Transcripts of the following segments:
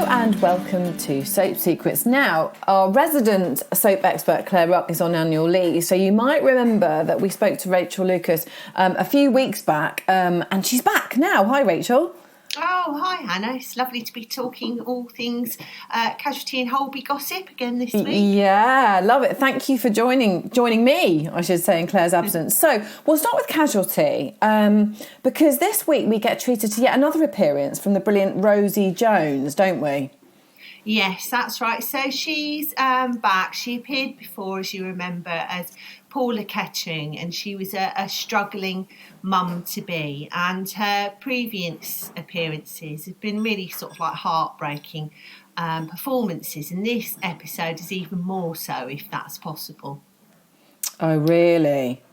and welcome to Soap Secrets. Now, our resident soap expert Claire Ruck is on annual leave, so you might remember that we spoke to Rachel Lucas a few weeks back, and she's back now. Hi, Rachel. Oh, hi, Hannah. It's lovely to be talking all things Casualty and Holby gossip again this week. Yeah, love it. Thank you for joining me, I should say, in Claire's absence. So we'll start with Casualty, because this week we get treated to yet another appearance from the brilliant Rosie Jones, don't we? Yes, that's right. So she's back. She appeared before, as you remember, as Paula, and she was a struggling mum-to-be, and her previous appearances have been really sort of like heartbreaking performances, and this episode is even more so, if that's possible. Oh, really?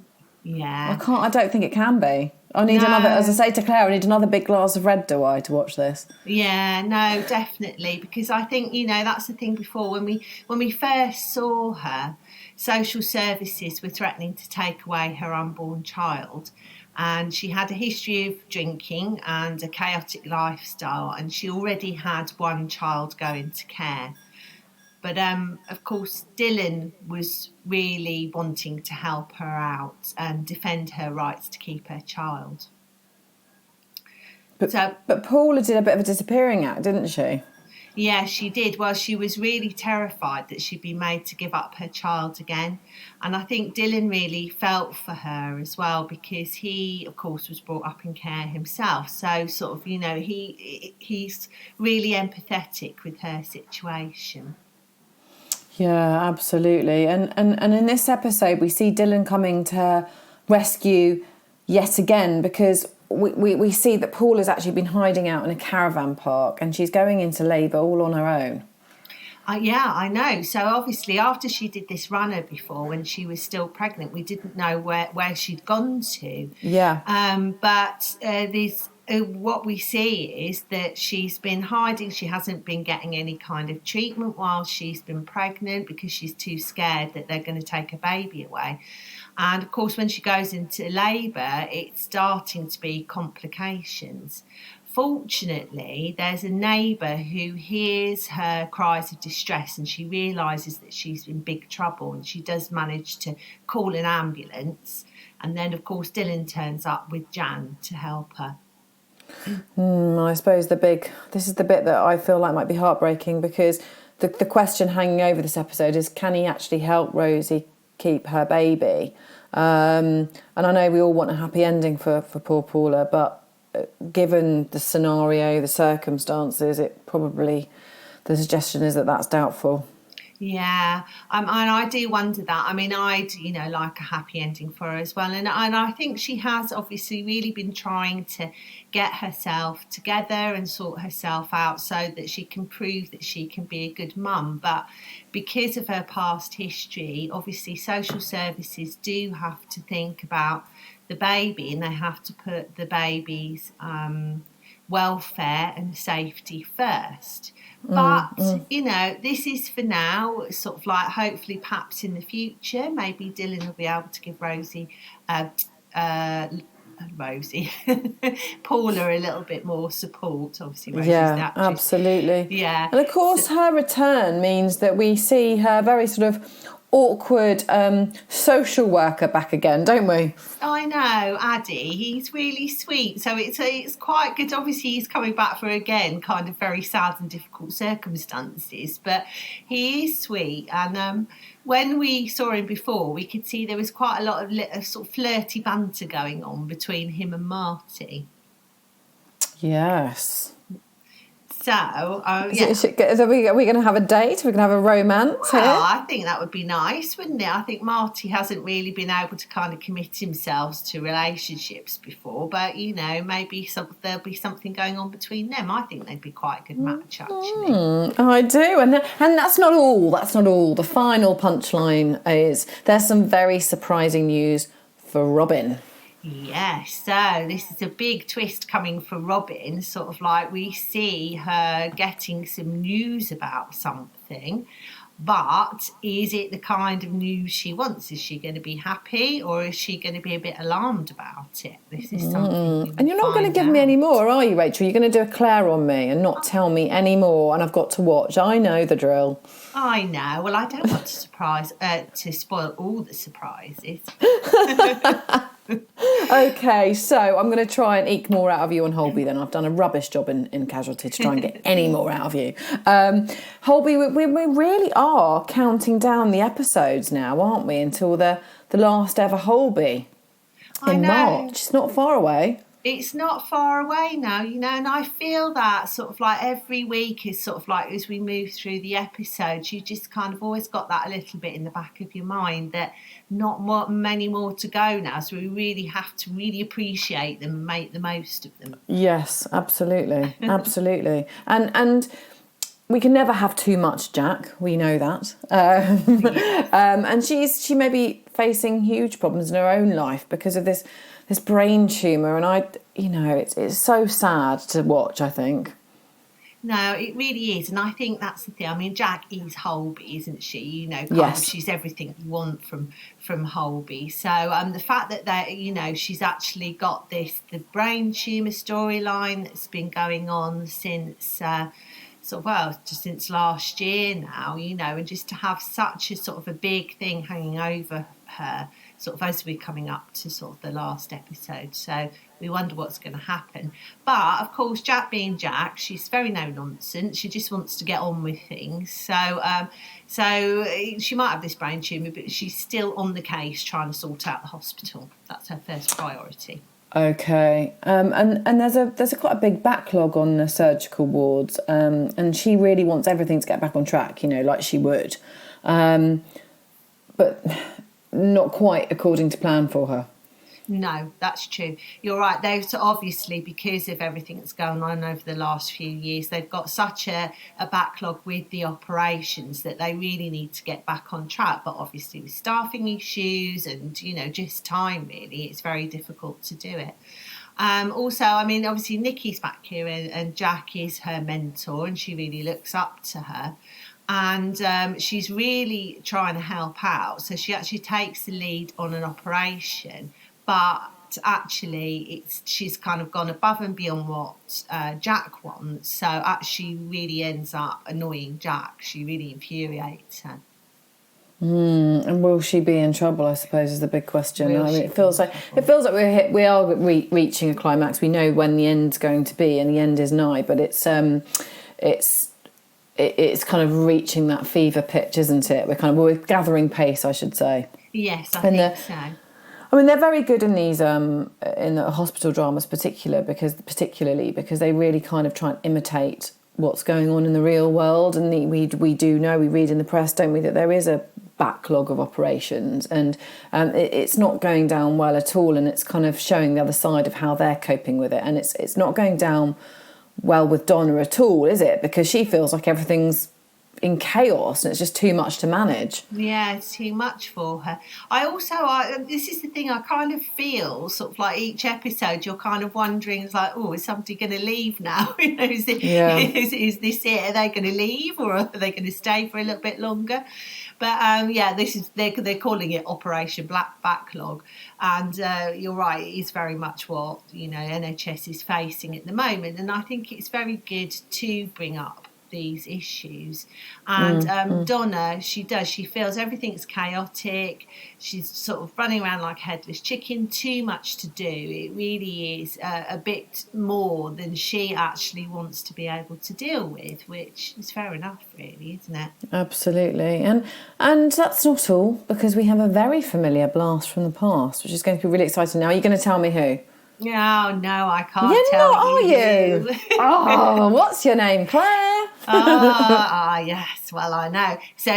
Yeah. I don't think it can be. I need another, as I say to Claire, I need another big glass of red, do I, to watch this? Yeah, no, definitely, because I think, that's the thing before, when we first saw her, social services were threatening to take away her unborn child, and she had a history of drinking and a chaotic lifestyle, and she already had one child going to care. But, of course, Dylan was really wanting to help her out and defend her rights to keep her child. But Paula did a bit of a disappearing act, didn't she? Yeah, she did. Well, she was really terrified that she'd be made to give up her child again. And I think Dylan really felt for her as well, because he, of course, was brought up in care himself. So sort of, he's really empathetic with her situation. Yeah, absolutely. And in this episode, we see Dylan coming to her rescue yet again, because we see that Paul has actually been hiding out in a caravan park, and she's going into labour all on her own. Yeah, I know. So obviously after she did this runner before, when she was still pregnant, we didn't know where she'd gone to. Yeah. But what we see is that she's been hiding. She hasn't been getting any kind of treatment while she's been pregnant, because she's too scared that they're going to take her baby away. And of course, when she goes into labour, it's starting to be complications. Fortunately, there's a neighbour who hears her cries of distress, and she realises that she's in big trouble, and she does manage to call an ambulance. And then, of course, Dylan turns up with Jan to help her. I suppose this is the bit that I feel like might be heartbreaking, because the question hanging over this episode is, can he actually help Rosie keep her baby? And I know we all want a happy ending for poor Paula, but given the scenario, the circumstances, the suggestion is that that's doubtful. Yeah, and I do wonder that. I mean, I'd, like a happy ending for her as well. And I think she has obviously really been trying to get herself together and sort herself out so that she can prove that she can be a good mum. But because of her past history, obviously social services do have to think about the baby, and they have to put the baby's welfare and safety first. But, this is for now, sort of like, hopefully perhaps in the future, maybe Dylan will be able to give Paula a little bit more support. Obviously, Rosie's yeah, absolutely. Yeah. And of course, her return means that we see her very sort of awkward social worker back again, don't we? I know, Addy, he's really sweet, so it's quite good. Obviously he's coming back for, again, kind of very sad and difficult circumstances, but he is sweet. And when we saw him before, we could see there was quite a lot of sort of flirty banter going on between him and Marty. Yes. So, Are we going to have a date? Are we going to have a romance here? I think that would be nice, wouldn't it? I think Marty hasn't really been able to kind of commit himself to relationships before, but, maybe there'll be something going on between them. I think they'd be quite a good match, actually. I do. And that's not all. That's not all. The final punchline is there's some very surprising news for Robin. Yes, so this is a big twist coming for Robin, sort of like we see her getting some news about something, But is it the kind of news she wants? Is she going to be happy, or is she going to be a bit alarmed about it? This is something we And you're not going to find give me out. any more, are you, Rachel? You're going to do a Claire on me and not tell me any more, and I've got to watch. I know the drill. I know. Well, I don't want to spoil all the surprises. Okay, so I'm going to try and eke more out of you on Holby then. I've done a rubbish job in Casualty to try and get any more out of you. Holby, we really are counting down the episodes now, aren't we, until the last ever Holby in March. It's not far away. It's not far away now, and I feel that sort of like every week is sort of like as we move through the episodes, you just kind of always got that a little bit in the back of your mind that many more to go now. So we really have to really appreciate them and make the most of them. Yes, absolutely. Absolutely. And we can never have too much Jack. We know that. And she may be facing huge problems in her own life because of this brain tumour, and it's so sad to watch, I think. No, it really is, and I think that's the thing. I mean, Jack is Holby, isn't she? Yes. She's everything you want from Holby. So the fact that she's actually got the brain tumour storyline that's been going on since just since last year now, and just to have such a sort of a big thing hanging over her, sort of as we're coming up to sort of the last episode. So we wonder what's going to happen. But of course, Jack being Jack, she's very no nonsense. She just wants to get on with things. So she might have this brain tumour, but she's still on the case trying to sort out the hospital. That's her first priority. Okay, and there's quite a big backlog on the surgical wards, and she really wants everything to get back on track, like she would, but not quite according to plan for her. No, that's true. You're right. They've obviously, because of everything that's going on over the last few years, they've got such a backlog with the operations that they really need to get back on track. But obviously with staffing issues and, just time, really, it's very difficult to do it. Also, I mean, obviously Nikki's back here and Jack is her mentor and she really looks up to her. And she's really trying to help out. So she actually takes the lead on an operation. But actually, she's kind of gone above and beyond what Jack wants. So actually, really ends up annoying Jack. She really infuriates her. And will she be in trouble? I suppose is the big question. It feels like we are reaching a climax. We know when the end's going to be, and the end is nigh. But it's kind of reaching that fever pitch, isn't it? We're gathering pace, I should say. Yes, I think so. I mean, they're very good in these in the hospital dramas, particularly because they really kind of try and imitate what's going on in the real world. And we do know, we read in the press, don't we, that there is a backlog of operations, and it's not going down well at all. And it's kind of showing the other side of how they're coping with it. And it's not going down well with Donna at all, is it? Because she feels like everything's in chaos and it's just too much to manage. Yeah, it's too much for her. This is the thing, I kind of feel sort of like each episode you're kind of wondering, it's like, is somebody going to leave now? Is this it? Are they going to leave, or are they going to stay for a little bit longer? But they're calling it Operation Black Backlog, and you're right, it is very much what NHS is facing at the moment, and I think it's very good to bring up these issues. And Donna, she feels everything's chaotic. She's sort of running around like a headless chicken, too much to do. It really is a bit more than she actually wants to be able to deal with, which is fair enough, really, isn't it? Absolutely. And that's not all, because we have a very familiar blast from the past, which is going to be really exciting. Now, are you going to tell me who? Oh, no, I can't You're tell not, you. Are you? Oh, what's your name, Claire? Yes, well, I know. So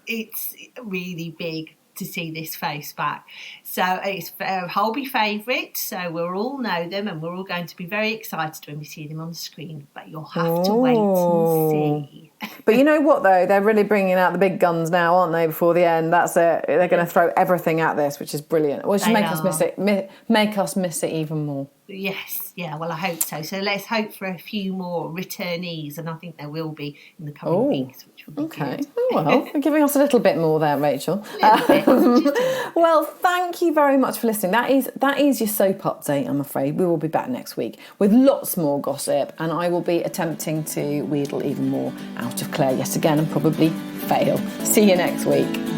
it's really big to see this face back. So it's Holby favourite, so we'll all know them and we're all going to be very excited when we see them on the screen, but you'll have to wait and see. But you know what, though? They're really bringing out the big guns now, aren't they, before the end? That's it. They're going to throw everything at this, which is brilliant. Which should make us miss it even more. Yes, yeah, well, I hope so. So let's hope for a few more returnees, and I think there will be in the coming weeks, which will be good. Oh, well, you're giving us a little bit more there, Rachel. Well, thank you very much for listening. That is your soap update, I'm afraid. We will be back next week with lots more gossip, and I will be attempting to wheedle even more out of Claire yet again and probably fail. See you next week.